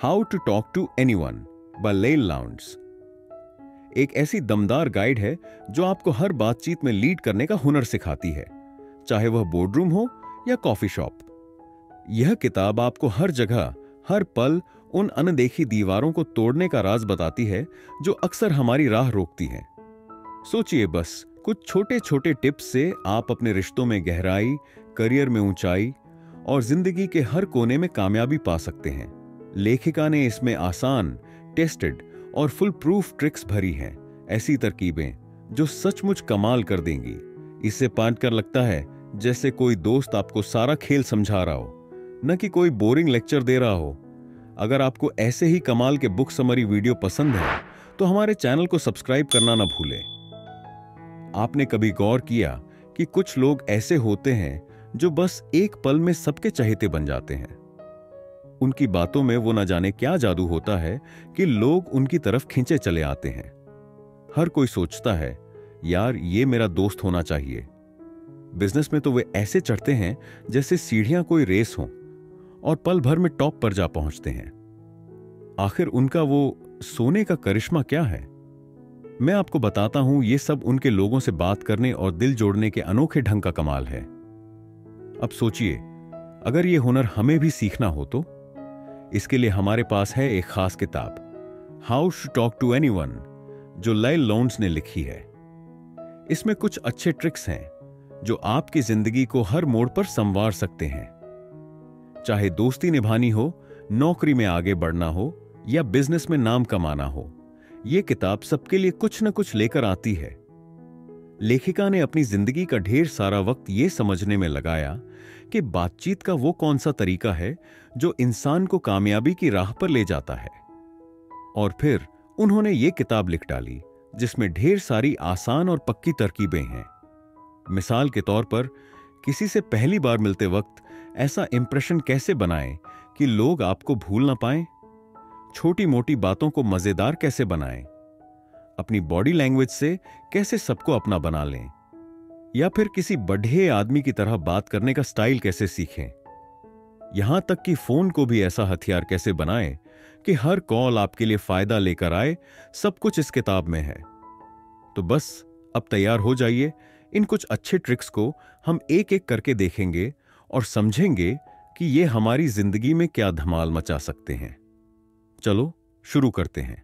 How to talk to anyone by Leil Lowndes एक ऐसी दमदार गाइड है जो आपको हर बातचीत में लीड करने का हुनर सिखाती है, चाहे वह बोर्डरूम हो या कॉफी शॉप। यह किताब आपको हर जगह, हर पल उन अनदेखी दीवारों को तोड़ने का राज बताती है जो अक्सर हमारी राह रोकती हैं। सोचिए, बस कुछ छोटे छोटे टिप्स से आप अपने रिश्तों में गहराई, करियर में ऊंचाई और जिंदगी के हर कोने में कामयाबी पा सकते हैं। लेखिका ने इसमें आसान, टेस्टेड और फुल प्रूफ ट्रिक्स भरी हैं, ऐसी तरकीबें जो सचमुच कमाल कर देंगी। इसे पढ़कर लगता है जैसे कोई दोस्त आपको सारा खेल समझा रहा हो, न कि कोई बोरिंग लेक्चर दे रहा हो। अगर आपको ऐसे ही कमाल के बुक समरी वीडियो पसंद है तो हमारे चैनल को सब्सक्राइब करना ना भूलें। आपने कभी गौर किया कि कुछ लोग ऐसे होते हैं जो बस एक पल में सबके चहेते बन जाते हैं। उनकी बातों में वो न जाने क्या जादू होता है कि लोग उनकी तरफ खींचे चले आते हैं। हर कोई सोचता है, यार ये मेरा दोस्त होना चाहिए। बिजनेस में तो वे ऐसे चढ़ते हैं जैसे सीढ़ियां कोई रेस हो और पल भर में टॉप पर जा पहुंचते हैं। आखिर उनका वो सोने का करिश्मा क्या है? मैं आपको बताता हूं, ये सब उनके लोगों से बात करने और दिल जोड़ने के अनोखे ढंग का कमाल है। अब सोचिए, अगर ये हुनर हमें भी सीखना हो तो इसके लिए हमारे पास है एक खास किताब, how to talk to anyone, जो लेल लाउंड्स ने लिखी है। इसमें कुछ अच्छे ट्रिक्स हैं जो आपकी जिंदगी को हर मोड़ पर संवार सकते हैं। चाहे दोस्ती निभानी हो, नौकरी में आगे बढ़ना हो या बिजनेस में नाम कमाना हो, यह किताब सबके लिए कुछ न कुछ लेकर आती है। लेखिका ने अपनी जिंदगी का ढेर सारा वक्त यह समझने में लगाया कि बातचीत का वो कौन सा तरीका है जो इंसान को कामयाबी की राह पर ले जाता है। और फिर उन्होंने ये किताब लिख डाली जिसमें ढेर सारी आसान और पक्की तरकीबें हैं। मिसाल के तौर पर, किसी से पहली बार मिलते वक्त ऐसा इंप्रेशन कैसे बनाएं कि लोग आपको भूल ना पाएं, छोटी मोटी बातों को मजेदार कैसे बनाएं, अपनी बॉडी लैंग्वेज से कैसे सबको अपना बना लें, या फिर किसी बढ़े आदमी की तरह बात करने का स्टाइल कैसे सीखें। यहां तक कि फोन को भी ऐसा हथियार कैसे बनाएं कि हर कॉल आपके लिए फायदा लेकर आए, सब कुछ इस किताब में है। तो बस अब तैयार हो जाइए। इन कुछ अच्छे ट्रिक्स को हम एक एक करके देखेंगे और समझेंगे कि ये हमारी जिंदगी में क्या धमाल मचा सकते हैं। चलो शुरू करते हैं।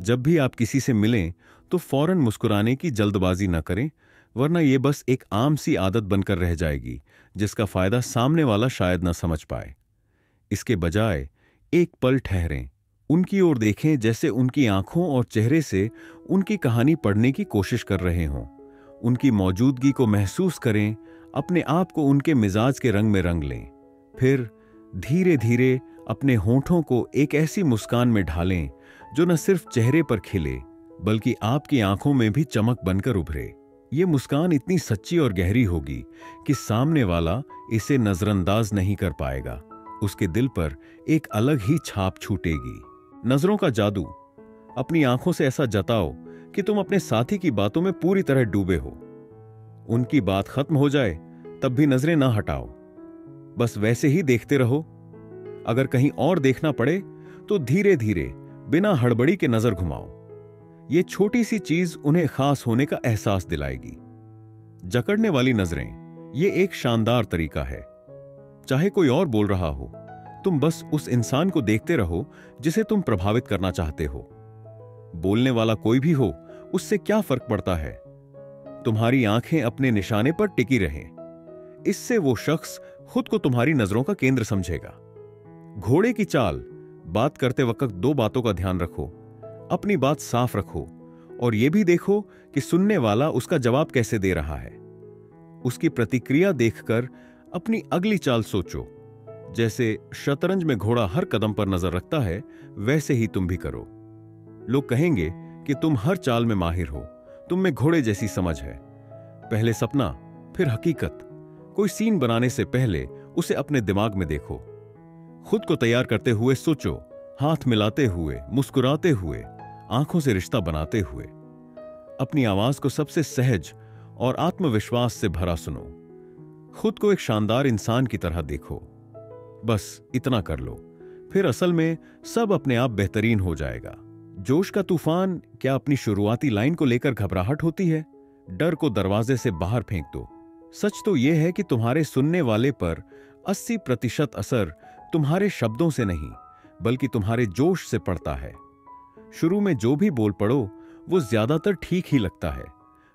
जब भी आप किसी से मिलें तो फौरन मुस्कुराने की जल्दबाजी न करें, वरना यह बस एक आम सी आदत बनकर रह जाएगी जिसका फायदा सामने वाला शायद न समझ पाए। इसके बजाय एक पल ठहरें, उनकी ओर देखें जैसे उनकी आंखों और चेहरे से उनकी कहानी पढ़ने की कोशिश कर रहे हों। उनकी मौजूदगी को महसूस करें, अपने आप को उनके मिजाज के रंग में रंग लें। फिर धीरे धीरे अपने होंठों को एक ऐसी मुस्कान में ढालें जो न सिर्फ चेहरे पर खिले बल्कि आपकी आंखों में भी चमक बनकर उभरे। ये मुस्कान इतनी सच्ची और गहरी होगी कि सामने वाला इसे नजरअंदाज नहीं कर पाएगा। उसके दिल पर एक अलग ही छाप छूटेगी। नजरों का जादू। अपनी आंखों से ऐसा जताओ कि तुम अपने साथी की बातों में पूरी तरह डूबे हो। उनकी बात खत्म हो जाए तब भी नजरें ना हटाओ, बस वैसे ही देखते रहो। अगर कहीं और देखना पड़े तो धीरे धीरे बिना हड़बड़ी के नजर घुमाओ। ये छोटी सी चीज उन्हें खास होने का एहसास दिलाएगी। जकड़ने वाली नजरें, ये एक शानदार तरीका है। चाहे कोई और बोल रहा हो, तुम बस उस इंसान को देखते रहो जिसे तुम प्रभावित करना चाहते हो। बोलने वाला कोई भी हो, उससे क्या फर्क पड़ता है। तुम्हारी आंखें अपने निशाने पर टिकी रहें। इससे वो शख्स खुद को तुम्हारी नजरों का केंद्र समझेगा। घोड़े की चाल। बात करते वक्त दो बातों का ध्यान रखो। अपनी बात साफ रखो और यह भी देखो कि सुनने वाला उसका जवाब कैसे दे रहा है। उसकी प्रतिक्रिया देखकर अपनी अगली चाल सोचो। जैसे शतरंज में घोड़ा हर कदम पर नजर रखता है, वैसे ही तुम भी करो। लोग कहेंगे कि तुम हर चाल में माहिर हो, तुम में घोड़े जैसी समझ है। पहले सपना, फिर हकीकत। कोई सीन बनाने से पहले उसे अपने दिमाग में देखो। खुद को तैयार करते हुए सोचो, हाथ मिलाते हुए, मुस्कुराते हुए, आंखों से रिश्ता बनाते हुए। अपनी आवाज को सबसे सहज और आत्मविश्वास से भरा सुनो। खुद को एक शानदार इंसान की तरह देखो। बस इतना कर लो। फिर असल में सब अपने आप बेहतरीन हो जाएगा। जोश का तूफान क्या अपनी शुरुआती लाइन को लेकर घबराहट होती है? डर को दरवाजे से बाहर फेंक दो। सच तो यह है कि तुम्हारे सुनने वाले पर 80% असर तुम्हारे शब्दों से नहीं बल्कि तुम्हारे जोश से पड़ता है। शुरू में जो भी बोल पड़ो वो ज्यादातर ठीक ही लगता है।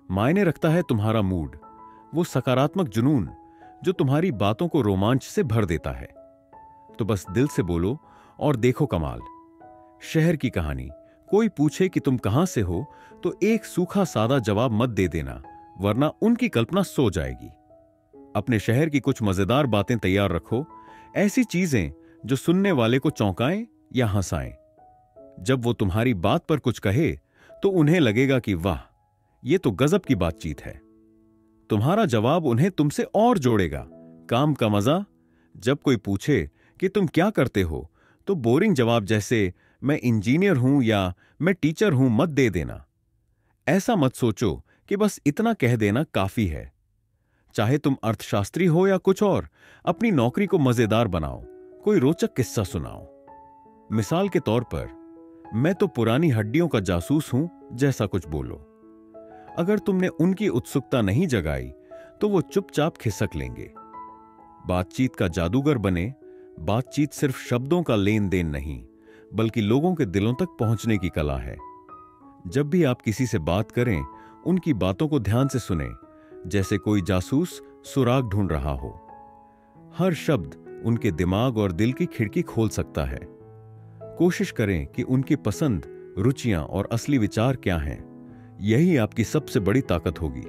मायने रखता है तुम्हारा मूड, वो सकारात्मक जुनून जो तुम्हारी बातों को रोमांच से भर देता है। तो बस दिल से बोलो और देखो कमाल। शहर की कहानी, कोई पूछे कि तुम कहां से हो तो एक सूखा सादा जवाब मत दे देना, वरना उनकी कल्पना सो जाएगी। अपने शहर की कुछ मजेदार बातें तैयार रखो, ऐसी चीजें जो सुनने वाले को चौंकाएं या हंसाएं। जब वो तुम्हारी बात पर कुछ कहे तो उन्हें लगेगा कि वाह, ये तो गजब की बातचीत है। तुम्हारा जवाब उन्हें तुमसे और जोड़ेगा। काम का मजा, जब कोई पूछे कि तुम क्या करते हो तो बोरिंग जवाब जैसे मैं इंजीनियर हूं या मैं टीचर हूं मत दे देना। ऐसा मत सोचो कि बस इतना कह देना काफी है। चाहे तुम अर्थशास्त्री हो या कुछ और, अपनी नौकरी को मजेदार बनाओ, कोई रोचक किस्सा सुनाओ। मिसाल के तौर पर, मैं तो पुरानी हड्डियों का जासूस हूं जैसा कुछ बोलो। अगर तुमने उनकी उत्सुकता नहीं जगाई तो वो चुपचाप खिसक लेंगे। बातचीत का जादूगर बने। बातचीत सिर्फ शब्दों का लेन देन नहीं बल्कि लोगों के दिलों तक पहुंचने की कला है। जब भी आप किसी से बात करें, उनकी बातों को ध्यान से सुनें, जैसे कोई जासूस सुराग ढूंढ रहा हो। हर शब्द उनके दिमाग और दिल की खिड़की खोल सकता है। कोशिश करें कि उनकी पसंद, रुचियां और असली विचार क्या हैं। यही आपकी सबसे बड़ी ताकत होगी।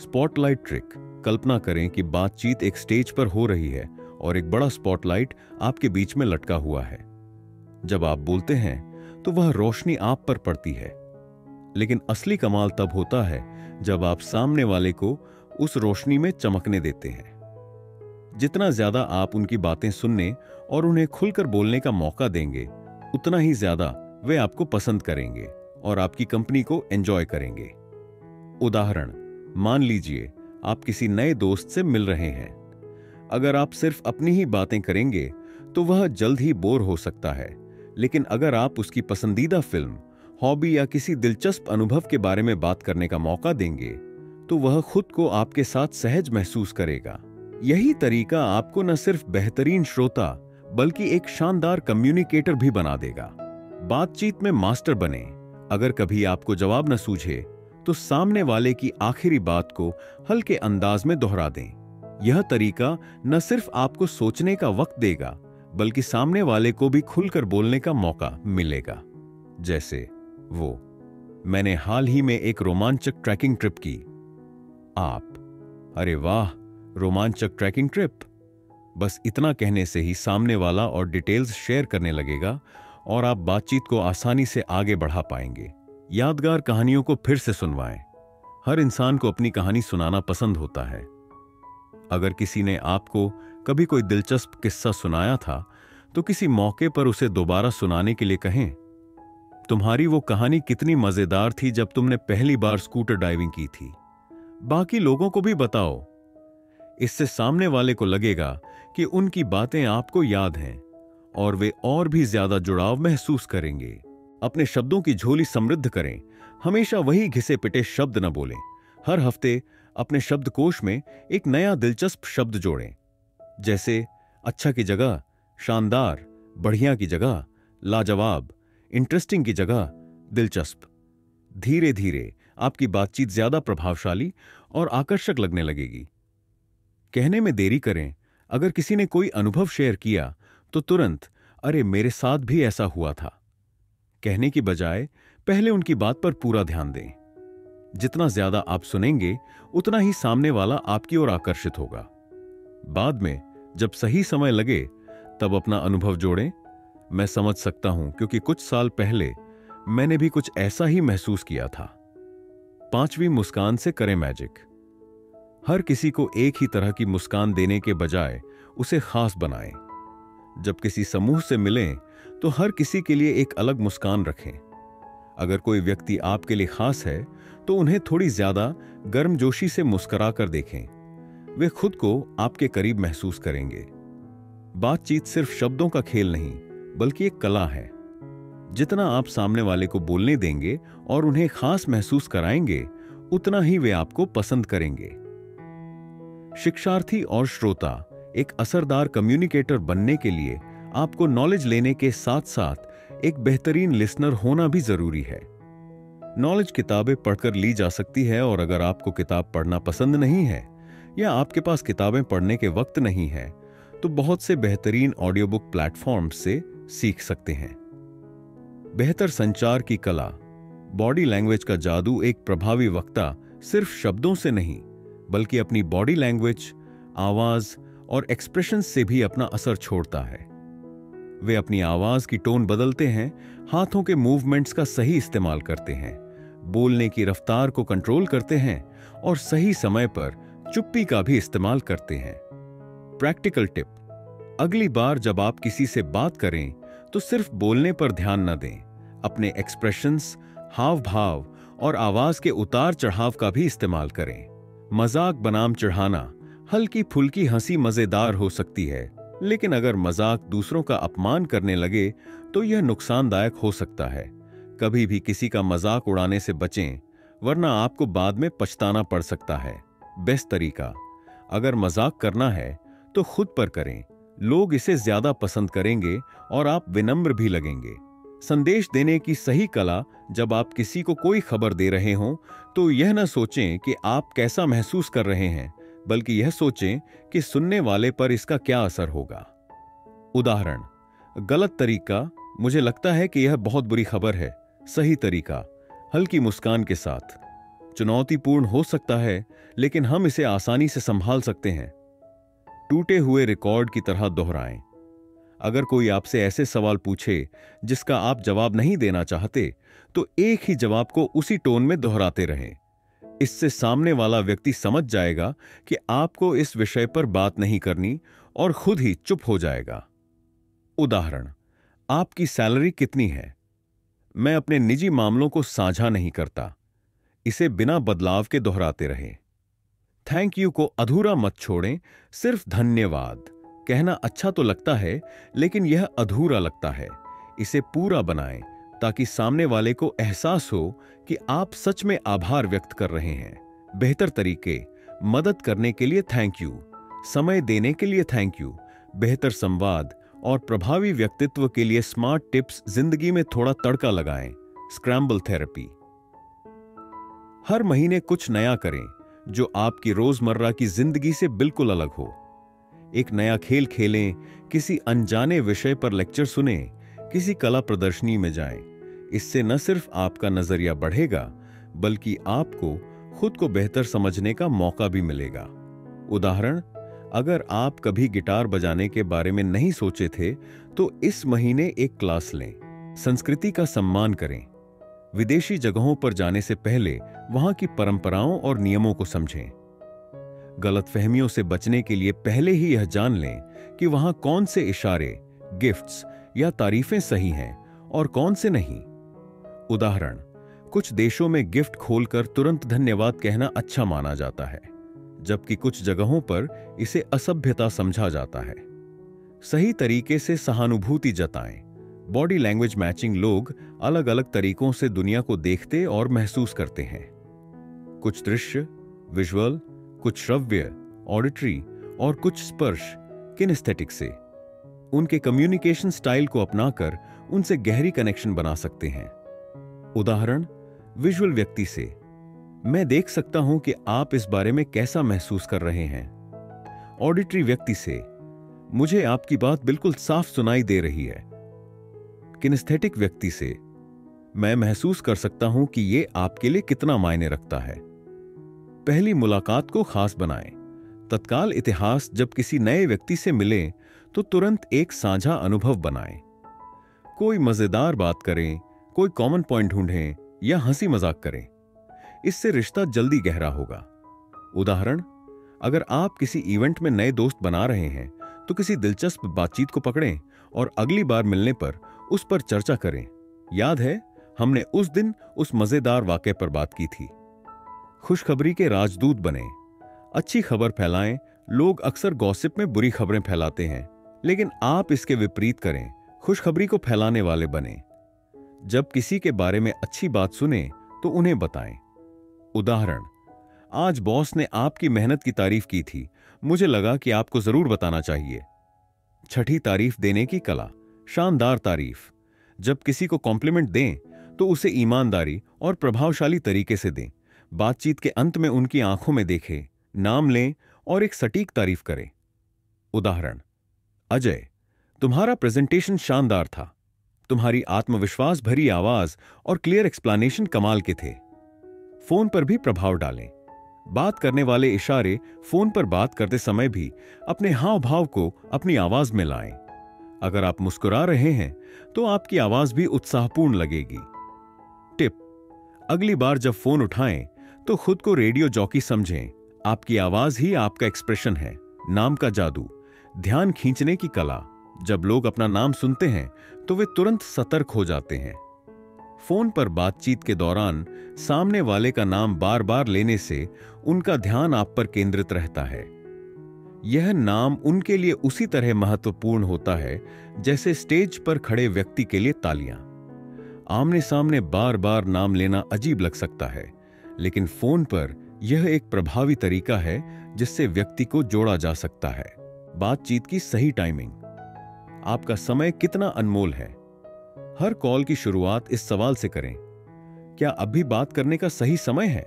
Spotlight trick. कल्पना करें कि बातचीत एक स्टेज पर हो रही है और एक बड़ा स्पॉटलाइट आपके बीच में लटका हुआ है। जब आप बोलते हैं तो वह रोशनी आप पर पड़ती है, लेकिन असली कमाल तब होता है जब आप सामने वाले को उस रोशनी में चमकने देते हैं। जितना ज्यादा आप उनकी बातें सुनने और उन्हें खुलकर बोलने का मौका देंगे, उतना ही ज्यादा वे आपको पसंद करेंगे और आपकी कंपनी को एंजॉय करेंगे। उदाहरण, मान लीजिए आप किसी नए दोस्त से मिल रहे हैं। अगर आप सिर्फ अपनी ही बातें करेंगे तो वह जल्द ही बोर हो सकता है, लेकिन अगर आप उसकी पसंदीदा फिल्म, हॉबी या किसी दिलचस्प अनुभव के बारे में बात करने का मौका देंगे तो वह खुद को आपके साथ सहज महसूस करेगा। यही तरीका आपको न सिर्फ बेहतरीन श्रोता बल्कि एक शानदार कम्युनिकेटर भी बना देगा। बातचीत में मास्टर बने। अगर कभी आपको जवाब न सूझे तो सामने वाले की आखिरी बात को हल्के अंदाज में दोहरा दें। यह तरीका न सिर्फ आपको सोचने का वक्त देगा बल्कि सामने वाले को भी खुलकर बोलने का मौका मिलेगा। जैसे वो, मैंने हाल ही में एक रोमांचक ट्रैकिंग ट्रिप की। आप, अरे वाह, रोमांचक ट्रैकिंग ट्रिप। बस इतना कहने से ही सामने वाला और डिटेल्स शेयर करने लगेगा और आप बातचीत को आसानी से आगे बढ़ा पाएंगे। यादगार कहानियों को फिर से सुनवाएं। हर इंसान को अपनी कहानी सुनाना पसंद होता है। अगर किसी ने आपको कभी कोई दिलचस्प किस्सा सुनाया था तो किसी मौके पर उसे दोबारा सुनाने के लिए कहें। तुम्हारी वो कहानी कितनी मजेदार थी जब तुमने पहली बार स्कूटर ड्राइविंग की थी। बाकी लोगों को भी बताओ। इससे सामने वाले को लगेगा कि उनकी बातें आपको याद हैं और वे और भी ज्यादा जुड़ाव महसूस करेंगे। अपने शब्दों की झोली समृद्ध करें। हमेशा वही घिसे पिटे शब्द न बोलें। हर हफ्ते अपने शब्दकोश में एक नया दिलचस्प शब्द जोड़ें, जैसे अच्छा की जगह शानदार, बढ़िया की जगह लाजवाब, इंटरेस्टिंग की जगह दिलचस्प। धीरे धीरे आपकी बातचीत ज्यादा प्रभावशाली और आकर्षक लगने लगेगी। कहने में देरी करें। अगर किसी ने कोई अनुभव शेयर किया तो तुरंत अरे मेरे साथ भी ऐसा हुआ था कहने की बजाय पहले उनकी बात पर पूरा ध्यान दें। जितना ज्यादा आप सुनेंगे उतना ही सामने वाला आपकी ओर आकर्षित होगा। बाद में जब सही समय लगे तब अपना अनुभव जोड़ें। मैं समझ सकता हूं क्योंकि कुछ साल पहले मैंने भी कुछ ऐसा ही महसूस किया था। 5वीं मुस्कान से करें मैजिक। हर किसी को एक ही तरह की मुस्कान देने के बजाय उसे खास बनाएं। जब किसी समूह से मिलें तो हर किसी के लिए एक अलग मुस्कान रखें। अगर कोई व्यक्ति आपके लिए खास है तो उन्हें थोड़ी ज्यादा गर्मजोशी से मुस्कुरा कर देखें। वे खुद को आपके करीब महसूस करेंगे। बातचीत सिर्फ शब्दों का खेल नहीं बल्कि एक कला है। जितना आप सामने वाले को बोलने देंगे और उन्हें खास महसूस कराएंगे, उतना ही वे आपको पसंद करेंगे। शिक्षार्थी और श्रोता एक असरदार कम्युनिकेटर बनने के लिए आपको नॉलेज लेने के साथ साथ एक बेहतरीन लिसनर होना भी जरूरी है। नॉलेज किताबें पढ़कर ली जा सकती है, और अगर आपको किताब पढ़ना पसंद नहीं है या आपके पास किताबें पढ़ने के वक्त नहीं है, तो बहुत से बेहतरीन ऑडियो बुक प्लेटफॉर्म से सीख सकते हैं। बेहतर संचार की कला, बॉडी लैंग्वेज का जादू। एक प्रभावी वक्ता सिर्फ शब्दों से नहीं, बल्कि अपनी बॉडी लैंग्वेज, आवाज और एक्सप्रेशन से भी अपना असर छोड़ता है। वे अपनी आवाज की टोन बदलते हैं, हाथों के मूवमेंट्स का सही इस्तेमाल करते हैं, बोलने की रफ्तार को कंट्रोल करते हैं और सही समय पर चुप्पी का भी इस्तेमाल करते हैं। प्रैक्टिकल टिप: अगली बार जब आप किसी से बात करें तो सिर्फ बोलने पर ध्यान न दें, अपने एक्सप्रेशंस, हाव भाव और आवाज के उतार चढ़ाव का भी इस्तेमाल करें। मजाक बनाम चिढ़ाना, हल्की फुल्की हंसी मजेदार हो सकती है, लेकिन अगर मजाक दूसरों का अपमान करने लगे तो यह नुकसानदायक हो सकता है। कभी भी किसी का मजाक उड़ाने से बचें, वरना आपको बाद में पछताना पड़ सकता है। बेस्ट तरीका: अगर मजाक करना है तो खुद पर करें, लोग इसे ज्यादा पसंद करेंगे और आप विनम्र भी लगेंगे। संदेश देने की सही कला: जब आप किसी को कोई खबर दे रहे हों तो यह न सोचें कि आप कैसा महसूस कर रहे हैं, बल्कि यह सोचें कि सुनने वाले पर इसका क्या असर होगा। उदाहरण: गलत तरीका: मुझे लगता है कि यह बहुत बुरी खबर है। सही तरीका: हल्की मुस्कान के साथ। चुनौतीपूर्ण हो सकता है, लेकिन हम इसे आसानी से संभाल सकते हैं। टूटे हुए रिकॉर्ड की तरह दोहराएं। अगर कोई आपसे ऐसे सवाल पूछे जिसका आप जवाब नहीं देना चाहते, तो एक ही जवाब को उसी टोन में दोहराते रहें। इससे सामने वाला व्यक्ति समझ जाएगा कि आपको इस विषय पर बात नहीं करनी और खुद ही चुप हो जाएगा। उदाहरण: आपकी सैलरी कितनी है? मैं अपने निजी मामलों को साझा नहीं करता। इसे बिना बदलाव के दोहराते रहें। थैंक यू को अधूरा मत छोड़ें, सिर्फ धन्यवाद कहना अच्छा तो लगता है, लेकिन यह अधूरा लगता है। इसे पूरा बनाएं ताकि सामने वाले को एहसास हो कि आप सच में आभार व्यक्त कर रहे हैं। बेहतर तरीके: मदद करने के लिए थैंक यू, समय देने के लिए थैंक यू। बेहतर संवाद और प्रभावी व्यक्तित्व के लिए स्मार्ट टिप्स: जिंदगी में थोड़ा तड़का लगाएं। स्क्रैम्बल थेरेपी: हर महीने कुछ नया करें जो आपकी रोजमर्रा की जिंदगी से बिल्कुल अलग हो। एक नया खेल खेलें, किसी अनजाने विषय पर लेक्चर सुने, किसी कला प्रदर्शनी में जाएं। इससे न सिर्फ आपका नजरिया बढ़ेगा, बल्कि आपको खुद को बेहतर समझने का मौका भी मिलेगा। उदाहरण: अगर आप कभी गिटार बजाने के बारे में नहीं सोचे थे, तो इस महीने एक क्लास लें। संस्कृति का सम्मान करें: विदेशी जगहों पर जाने से पहले वहां की परंपराओं और नियमों को समझें। गलतफहमियों से बचने के लिए पहले ही यह जान लें कि वहां कौन से इशारे, गिफ्ट्स या तारीफें सही हैं और कौन से नहीं। उदाहरण: कुछ देशों में गिफ्ट खोलकर तुरंत धन्यवाद कहना अच्छा माना जाता है, जबकि कुछ जगहों पर इसे असभ्यता समझा जाता है। सही तरीके से सहानुभूति जताएं। बॉडी लैंग्वेज मैचिंग: लोग अलग अलग तरीकों से दुनिया को देखते और महसूस करते हैं। कुछ दृश्य विजुअल, कुछ श्रव्य ऑडिटरी और कुछ स्पर्श किनेस्थेटिक से। उनके कम्युनिकेशन स्टाइल को अपनाकर उनसे गहरी कनेक्शन बना सकते हैं। उदाहरण: विजुअल व्यक्ति से, मैं देख सकता हूं कि आप इस बारे में कैसा महसूस कर रहे हैं। ऑडिटरी व्यक्ति से, मुझे आपकी बात बिल्कुल साफ सुनाई दे रही है। किनेस्थेटिक व्यक्ति से, मैं महसूस कर सकता हूं कि यह आपके लिए कितना मायने रखता है। पहली मुलाकात को खास बनाएं। तत्काल इतिहास: जब किसी नए व्यक्ति से मिलें तो तुरंत एक साझा अनुभव बनाएं। कोई मजेदार बात करें, कोई कॉमन पॉइंट ढूंढें या हंसी मजाक करें। इससे रिश्ता जल्दी गहरा होगा। उदाहरण: अगर आप किसी इवेंट में नए दोस्त बना रहे हैं, तो किसी दिलचस्प बातचीत को पकड़ें और अगली बार मिलने पर उस पर चर्चा करें। याद है, हमने उस दिन उस मजेदार वाकये पर बात की थी। खुशखबरी के राजदूत बने। अच्छी खबर फैलाएं। लोग अक्सर गॉसिप में बुरी खबरें फैलाते हैं, लेकिन आप इसके विपरीत करें। खुशखबरी को फैलाने वाले बने। जब किसी के बारे में अच्छी बात सुने तो उन्हें बताएं। उदाहरण, आज बॉस ने आपकी मेहनत की तारीफ की थी, मुझे लगा कि आपको जरूर बताना चाहिए। छठी तारीफ देने की कला, शानदार तारीफ। जब किसी को कॉम्प्लीमेंट दें तो उसे ईमानदारी और प्रभावशाली तरीके से दें। बातचीत के अंत में उनकी आंखों में देखें, नाम लें और एक सटीक तारीफ करें। उदाहरण, अजय, तुम्हारा प्रेजेंटेशन शानदार था। तुम्हारी आत्मविश्वास भरी आवाज और क्लियर एक्सप्लेनेशन कमाल के थे। फोन पर भी प्रभाव डालें। बात करने वाले इशारे फोन पर बात करते समय भी अपने हाव भाव को अपनी आवाज में लाएं। अगर आप मुस्कुरा रहे हैं तो आपकी आवाज भी उत्साहपूर्ण लगेगी। टिप, अगली बार जब फोन उठाएं तो खुद को रेडियो जॉकी समझें। आपकी आवाज ही आपका एक्सप्रेशन है। नाम का जादू, ध्यान खींचने की कला। जब लोग अपना नाम सुनते हैं तो वे तुरंत सतर्क हो जाते हैं। फोन पर बातचीत के दौरान सामने वाले का नाम बार बार लेने से उनका ध्यान आप पर केंद्रित रहता है। यह नाम उनके लिए उसी तरह महत्वपूर्ण होता है जैसे स्टेज पर खड़े व्यक्ति के लिए तालियां। आमने सामने बार बार नाम लेना अजीब लग सकता है, लेकिन फोन पर यह एक प्रभावी तरीका है जिससे व्यक्ति को जोड़ा जा सकता है। बातचीत की सही टाइमिंग। आपका समय कितना अनमोल है? हर कॉल की शुरुआत इस सवाल से करें, क्या अभी बात करने का सही समय है?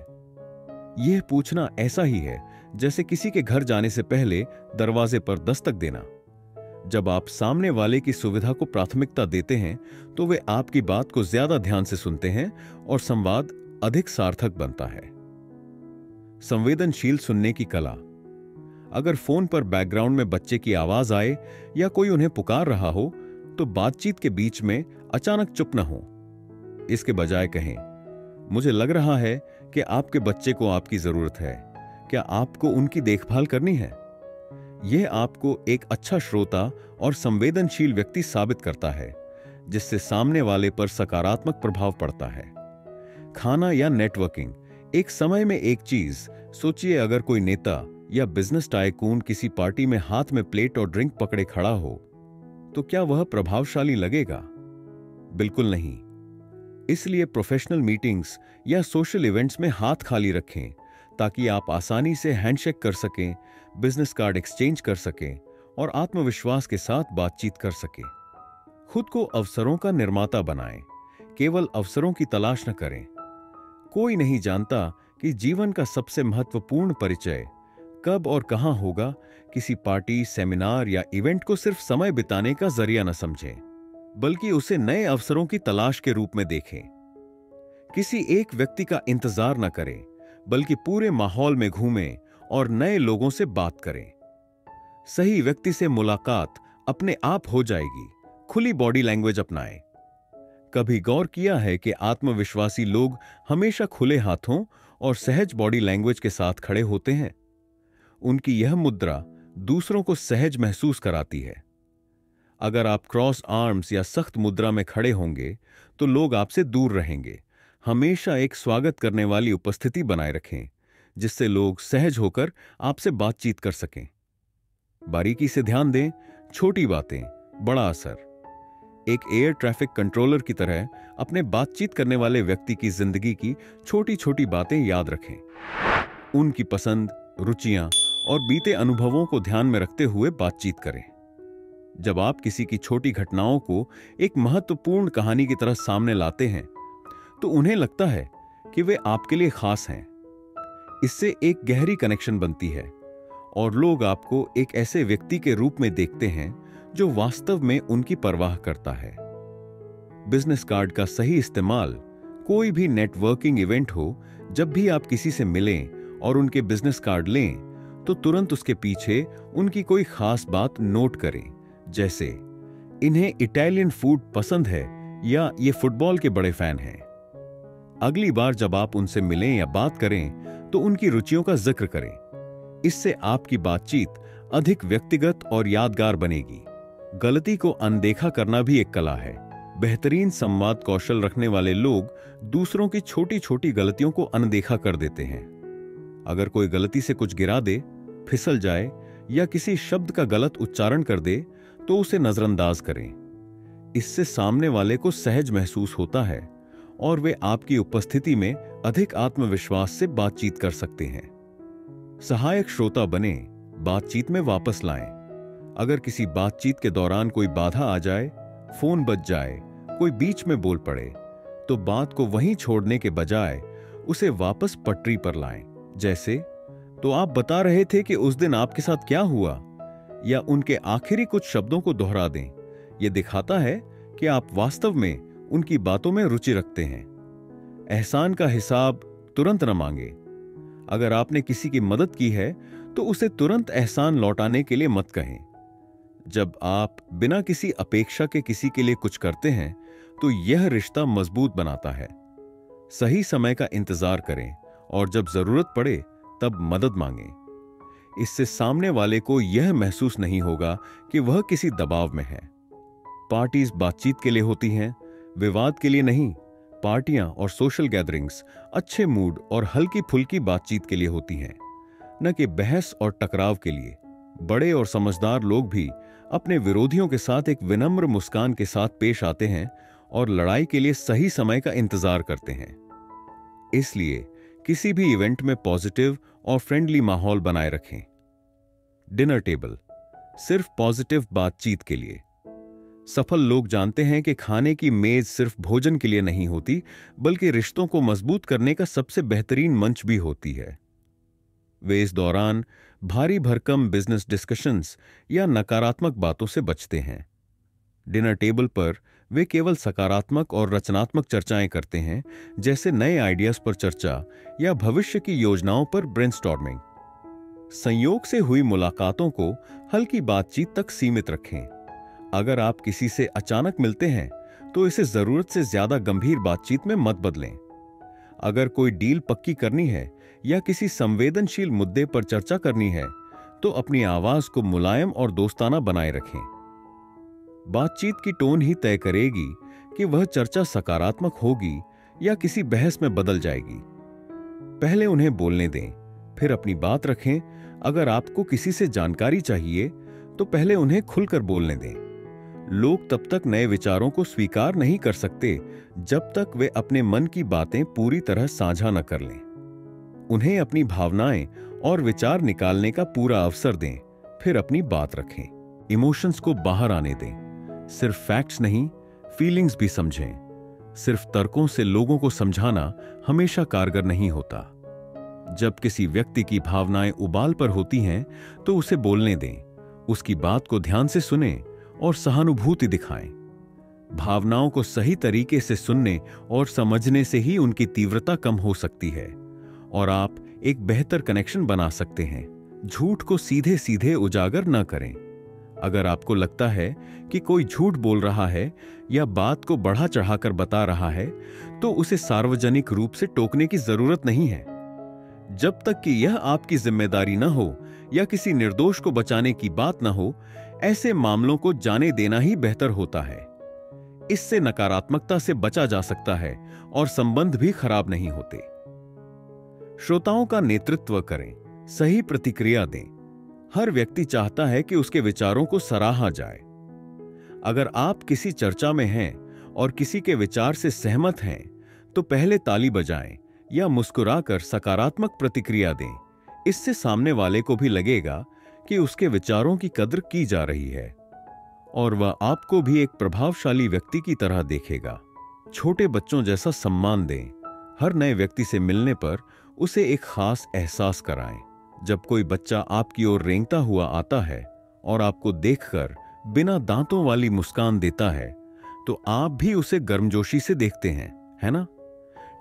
यह पूछना ऐसा ही है जैसे किसी के घर जाने से पहले दरवाजे पर दस्तक देना। जब आप सामने वाले की सुविधा को प्राथमिकता देते हैं तो वे आपकी बात को ज्यादा ध्यान से सुनते हैं और संवाद अधिक सार्थक बनता है। संवेदनशील सुनने की कला। अगर फोन पर बैकग्राउंड में बच्चे की आवाज आए या कोई उन्हें पुकार रहा हो तो बातचीत के बीच में अचानक चुप न हो। इसके बजाय कहें, मुझे लग रहा है कि आपके बच्चे को आपकी जरूरत है। क्या आपको उनकी देखभाल करनी है? यह आपको एक अच्छा श्रोता और संवेदनशील व्यक्ति साबित करता है, जिससे सामने वाले पर सकारात्मक प्रभाव पड़ता है। खाना या नेटवर्किंग। एक समय में एक चीज सोचिए, अगर कोई नेता या बिजनेस टाइकून किसी पार्टी में हाथ में प्लेट और ड्रिंक पकड़े खड़ा हो तो क्या वह प्रभावशाली लगेगा? बिल्कुल नहीं। इसलिए प्रोफेशनल मीटिंग्स या सोशल इवेंट्स में हाथ खाली रखें ताकि आप आसानी से हैंडशेक कर सकें, बिजनेस कार्ड एक्सचेंज कर सकें और आत्मविश्वास के साथ बातचीत कर सकें। खुद को अवसरों का निर्माता बनाएं, केवल अवसरों की तलाश न करें। कोई नहीं जानता कि जीवन का सबसे महत्वपूर्ण परिचय कब और कहां होगा। किसी पार्टी, सेमिनार या इवेंट को सिर्फ समय बिताने का जरिया न समझें, बल्कि उसे नए अवसरों की तलाश के रूप में देखें। किसी एक व्यक्ति का इंतजार न करें, बल्कि पूरे माहौल में घूमें और नए लोगों से बात करें। सही व्यक्ति से मुलाकात अपने आप हो जाएगी। खुली बॉडी लैंग्वेज अपनाएं। कभी गौर किया है कि आत्मविश्वासी लोग हमेशा खुले हाथों और सहज बॉडी लैंग्वेज के साथ खड़े होते हैं? उनकी यह मुद्रा दूसरों को सहज महसूस कराती है। अगर आप क्रॉस आर्म्स या सख्त मुद्रा में खड़े होंगे तो लोग आपसे दूर रहेंगे। हमेशा एक स्वागत करने वाली उपस्थिति बनाए रखें, जिससे लोग सहज होकर आपसे बातचीत कर सकें। बारीकी से ध्यान दें, छोटी बातें, बड़ा असर। एक एयर ट्रैफिक कंट्रोलर की तरह अपने बातचीत करने वाले व्यक्ति की जिंदगी की छोटी छोटी बातें याद रखें। उनकी पसंद, रुचियां और बीते अनुभवों को ध्यान में रखते हुए बातचीत करें। जब आप किसी की छोटी घटनाओं को एक महत्वपूर्ण कहानी की तरह सामने लाते हैं तो उन्हें लगता है कि वे आपके लिए खास हैं। इससे एक गहरी कनेक्शन बनती है और लोग आपको एक ऐसे व्यक्ति के रूप में देखते हैं जो वास्तव में उनकी परवाह करता है। बिजनेस कार्ड का सही इस्तेमाल। कोई भी नेटवर्किंग इवेंट हो, जब भी आप किसी से मिलें और उनके बिजनेस कार्ड लें तो तुरंत उसके पीछे उनकी कोई खास बात नोट करें, जैसे इन्हें इटालियन फूड पसंद है या ये फुटबॉल के बड़े फैन हैं। अगली बार जब आप उनसे मिलें या बात करें तो उनकी रुचियों का जिक्र करें। इससे आपकी बातचीत अधिक व्यक्तिगत और यादगार बनेगी। गलती को अनदेखा करना भी एक कला है। बेहतरीन संवाद कौशल रखने वाले लोग दूसरों की छोटी छोटी गलतियों को अनदेखा कर देते हैं। अगर कोई गलती से कुछ गिरा दे, फिसल जाए या किसी शब्द का गलत उच्चारण कर दे तो उसे नजरअंदाज करें। इससे सामने वाले को सहज महसूस होता है और वे आपकी उपस्थिति में अधिक आत्मविश्वास से बातचीत कर सकते हैं। सहायक श्रोता बने, बातचीत में वापस लाएं। अगर किसी बातचीत के दौरान कोई बाधा आ जाए, फोन बज जाए, कोई बीच में बोल पड़े, तो बात को वहीं छोड़ने के बजाय उसे वापस पटरी पर लाएं। जैसे, तो आप बता रहे थे कि उस दिन आपके साथ क्या हुआ, या उनके आखिरी कुछ शब्दों को दोहरा दें। यह दिखाता है कि आप वास्तव में उनकी बातों में रुचि रखते हैं। एहसान का हिसाब तुरंत न मांगे। अगर आपने किसी की मदद की है तो उसे तुरंत एहसान लौटाने के लिए मत कहें। जब आप बिना किसी अपेक्षा के किसी के लिए कुछ करते हैं तो यह रिश्ता मजबूत बनाता है। सही समय का इंतजार करें और जब जरूरत पड़े तब मदद मांगें। इससे सामने वाले को यह महसूस नहीं होगा कि वह किसी दबाव में है। पार्टीज बातचीत के लिए होती हैं, विवाद के लिए नहीं। पार्टियां और सोशल गैदरिंग्स अच्छे मूड और हल्की फुल्की बातचीत के लिए होती हैं, न कि बहस और टकराव के लिए। बड़े और समझदार लोग भी अपने विरोधियों के साथ एक विनम्र मुस्कान के साथ पेश आते हैं और लड़ाई के लिए सही समय का इंतजार करते हैं। इसलिए किसी भी इवेंट में पॉजिटिव और फ्रेंडली माहौल बनाए रखें। डिनर टेबल सिर्फ पॉजिटिव बातचीत के लिए। सफल लोग जानते हैं कि खाने की मेज सिर्फ भोजन के लिए नहीं होती, बल्कि रिश्तों को मजबूत करने का सबसे बेहतरीन मंच भी होती है। वे इस दौरान भारी भरकम बिजनेस डिस्कशंस या नकारात्मक बातों से बचते हैं। डिनर टेबल पर वे केवल सकारात्मक और रचनात्मक चर्चाएं करते हैं, जैसे नए आइडियाज पर चर्चा या भविष्य की योजनाओं पर ब्रेनस्टॉर्मिंग। संयोग से हुई मुलाकातों को हल्की बातचीत तक सीमित रखें। अगर आप किसी से अचानक मिलते हैं तो इसे जरूरत से ज्यादा गंभीर बातचीत में मत बदलें। अगर कोई डील पक्की करनी है या किसी संवेदनशील मुद्दे पर चर्चा करनी है तो अपनी आवाज को मुलायम और दोस्ताना बनाए रखें। बातचीत की टोन ही तय करेगी कि वह चर्चा सकारात्मक होगी या किसी बहस में बदल जाएगी। पहले उन्हें बोलने दें, फिर अपनी बात रखें। अगर आपको किसी से जानकारी चाहिए तो पहले उन्हें खुलकर बोलने दें। लोग तब तक नए विचारों को स्वीकार नहीं कर सकते जब तक वे अपने मन की बातें पूरी तरह साझा न कर लें। उन्हें अपनी भावनाएं और विचार निकालने का पूरा अवसर दें, फिर अपनी बात रखें। इमोशंस को बाहर आने दें। सिर्फ फैक्ट्स नहीं, फीलिंग्स भी समझें। सिर्फ तर्कों से लोगों को समझाना हमेशा कारगर नहीं होता। जब किसी व्यक्ति की भावनाएं उबाल पर होती हैं तो उसे बोलने दें। उसकी बात को ध्यान से सुनें और सहानुभूति दिखाएं। भावनाओं को सही तरीके से सुनने और समझने से ही उनकी तीव्रता कम हो सकती है और आप एक बेहतर कनेक्शन बना सकते हैं। झूठ को सीधे सीधे उजागर न करें। अगर आपको लगता है कि कोई झूठ बोल रहा है या बात को बढ़ा चढ़ाकर बता रहा है तो उसे सार्वजनिक रूप से टोकने की जरूरत नहीं है। जब तक कि यह आपकी जिम्मेदारी न हो या किसी निर्दोष को बचाने की बात न हो, ऐसे मामलों को जाने देना ही बेहतर होता है। इससे नकारात्मकता से बचा जा सकता है और संबंध भी खराब नहीं होते। श्रोताओं का नेतृत्व करें, सही प्रतिक्रिया दें। हर व्यक्ति चाहता है कि उसके विचारों को सराहा जाए। अगर आप किसी चर्चा में हैं और किसी के विचार से सहमत हैं तो पहले ताली बजाएं या मुस्कुराकर सकारात्मक प्रतिक्रिया दें। इससे सामने वाले को भी लगेगा कि उसके विचारों की कद्र की जा रही है और वह आपको भी एक प्रभावशाली व्यक्ति की तरह देखेगा। छोटे बच्चों जैसा सम्मान दें। हर नए व्यक्ति से मिलने पर उसे एक खास एहसास कराएं। जब कोई बच्चा आपकी ओर रेंगता हुआ आता है और आपको देखकर बिना दांतों वाली मुस्कान देता है तो आप भी उसे गर्मजोशी से देखते हैं, है ना?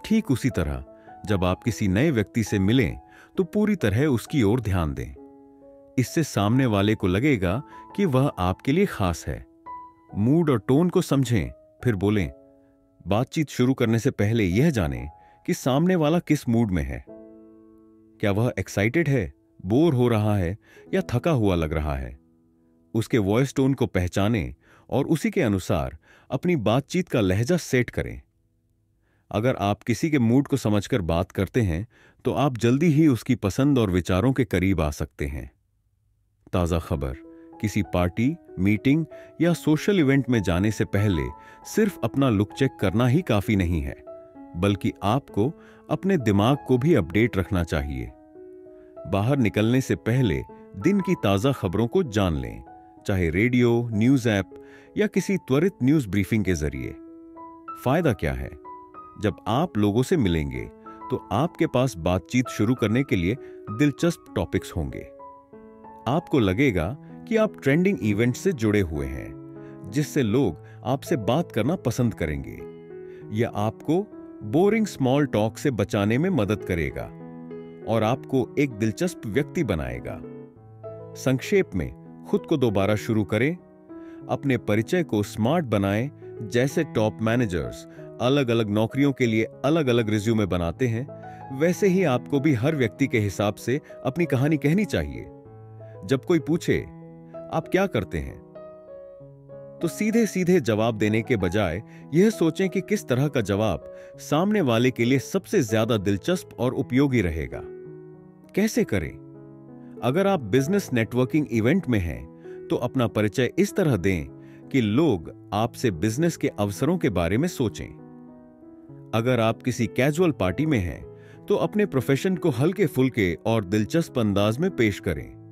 ठीक उसी तरह जब आप किसी नए व्यक्ति से मिलें तो पूरी तरह उसकी ओर ध्यान दें। इससे सामने वाले को लगेगा कि वह आपके लिए खास है। मूड और टोन को समझें, फिर बोलें। बातचीत शुरू करने से पहले यह जानें कि सामने वाला किस मूड में है। क्या वह एक्साइटेड है, बोर हो रहा है या थका हुआ लग रहा है? उसके वॉइस टोन को पहचानें और उसी के अनुसार अपनी बातचीत का लहजा सेट करें। अगर आप किसी के मूड को समझकर बात करते हैं तो आप जल्दी ही उसकी पसंद और विचारों के करीब आ सकते हैं। ताज़ा खबर, किसी पार्टी, मीटिंग या सोशल इवेंट में जाने से पहले सिर्फ अपना लुक चेक करना ही काफी नहीं है, बल्कि आपको अपने दिमाग को भी अपडेट रखना चाहिए। बाहर निकलने से पहले दिन की ताजा खबरों को जान लें, चाहे रेडियो, न्यूज ऐप या किसी त्वरित न्यूज ब्रीफिंग के जरिए। फायदा क्या है? जब आप लोगों से मिलेंगे तो आपके पास बातचीत शुरू करने के लिए दिलचस्प टॉपिक्स होंगे। आपको लगेगा कि आप ट्रेंडिंग इवेंट से जुड़े हुए हैं, जिससे लोग आपसे बात करना पसंद करेंगे। यह आपको बोरिंग स्मॉल टॉक से बचाने में मदद करेगा और आपको एक दिलचस्प व्यक्ति बनाएगा। संक्षेप में खुद को दोबारा शुरू करें। अपने परिचय को स्मार्ट बनाएं। जैसे टॉप मैनेजर्स अलग अलग नौकरियों के लिए अलग अलग रिज्यूमे बनाते हैं, वैसे ही आपको भी हर व्यक्ति के हिसाब से अपनी कहानी कहनी चाहिए। जब कोई पूछे आप क्या करते हैं, तो सीधे सीधे जवाब देने के बजाय यह सोचें कि किस तरह का जवाब सामने वाले के लिए सबसे ज्यादा दिलचस्प और उपयोगी रहेगा। कैसे करें? अगर आप बिजनेस नेटवर्किंग इवेंट में हैं, तो अपना परिचय इस तरह दें कि लोग आपसे बिजनेस के अवसरों के बारे में सोचें। अगर आप किसी कैजुअल पार्टी में हैं, तो अपने प्रोफेशन को हल्के फुल्के और दिलचस्प अंदाज में पेश करें।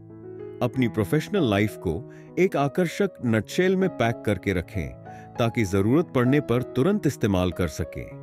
अपनी प्रोफेशनल लाइफ को एक आकर्षक नटशेल में पैक करके रखें, ताकि जरूरत पड़ने पर तुरंत इस्तेमाल कर सकें।